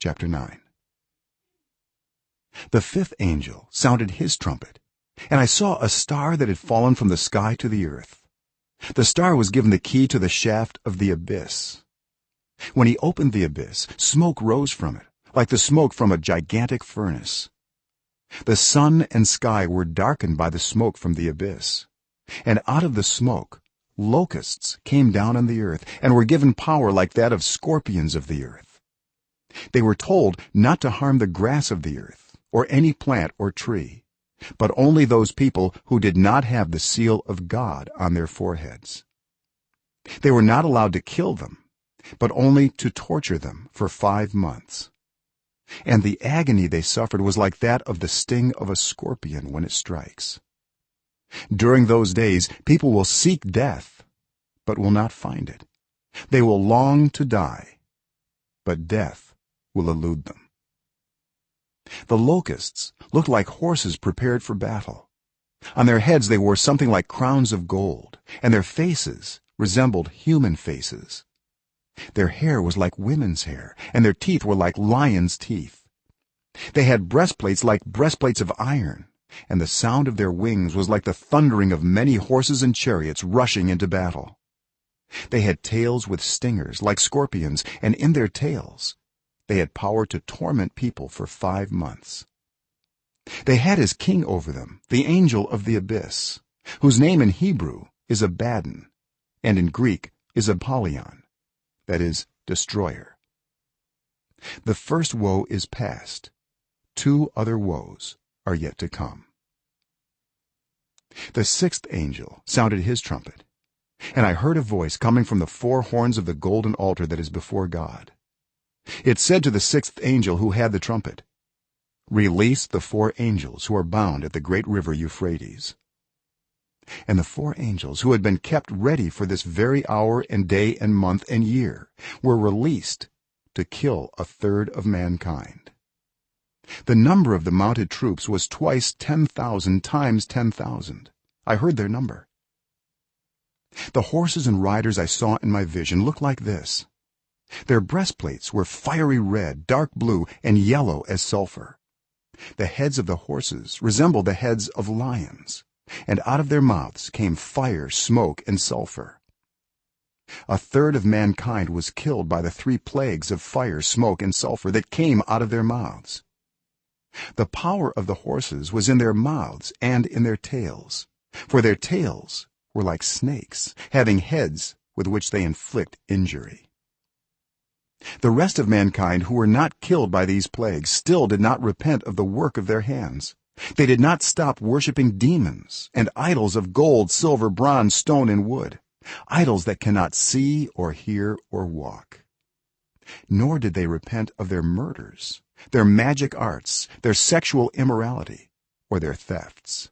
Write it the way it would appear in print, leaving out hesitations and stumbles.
chapter 9. The fifth angel sounded his trumpet, and I saw a star that had fallen from the sky to the earth. The star was given the key to the shaft of the abyss. When he opened the abyss, smoke rose from it, like the smoke from a gigantic furnace. The sun and sky were darkened by the smoke from the abyss, and out of the smoke locusts came down on the earth and were given power like that of scorpions of the earth. They were told not to harm the grass of the earth or any plant or tree, but only those people who did not have the seal of God on their foreheads. They were not allowed to kill them, but only to torture them for 5 months. And the agony they suffered was like that of the sting of a scorpion when it strikes. During those days people will seek death, but will not find it. They will long to die, but death will elude them. The locusts looked like horses prepared for battle. On their heads they wore something like crowns of gold, and their faces resembled human faces. Their hair was like women's hair, and their teeth were like lions' teeth. They had breastplates like breastplates of iron, and the sound of their wings was like the thundering of many horses and chariots rushing into battle. They had tails with stingers like scorpions, and in their tails they had power to torment people for 5 months. They had as king over them the angel of the abyss, whose name in Hebrew is Abaddon, and in Greek is Apollyon, that is, destroyer. The first woe is past. 2 other woes are yet to come. The sixth angel sounded his trumpet, and I heard a voice coming from the 4 horns of the golden altar that is before God. It said to the sixth angel who had the trumpet, "Release the 4 angels who are bound at the great river Euphrates." And the 4 angels who had been kept ready for this very hour and day and month and year were released to kill 1/3 of mankind. The number of the mounted troops was twice 10,000 times 10,000. I heard their number. The horses and riders I saw in my vision looked like this. Their breastplates were fiery red, dark blue, and yellow as sulfur. The heads of the horses resembled the heads of lions, and out of their mouths came fire, smoke, and sulfur. 1/3 of mankind was killed by the 3 plagues of fire, smoke, and sulfur that came out of their mouths. The power of the horses was in their mouths and in their tails, for their tails were like snakes, having heads with which they inflict injury. The rest of mankind who were not killed by these plagues still did not repent of the work of their hands. They did not stop worshiping demons and idols of gold, silver, bronze, stone, and wood, idols that cannot see or hear or walk. Nor did they repent of their murders, their magic arts, their sexual immorality, or their thefts.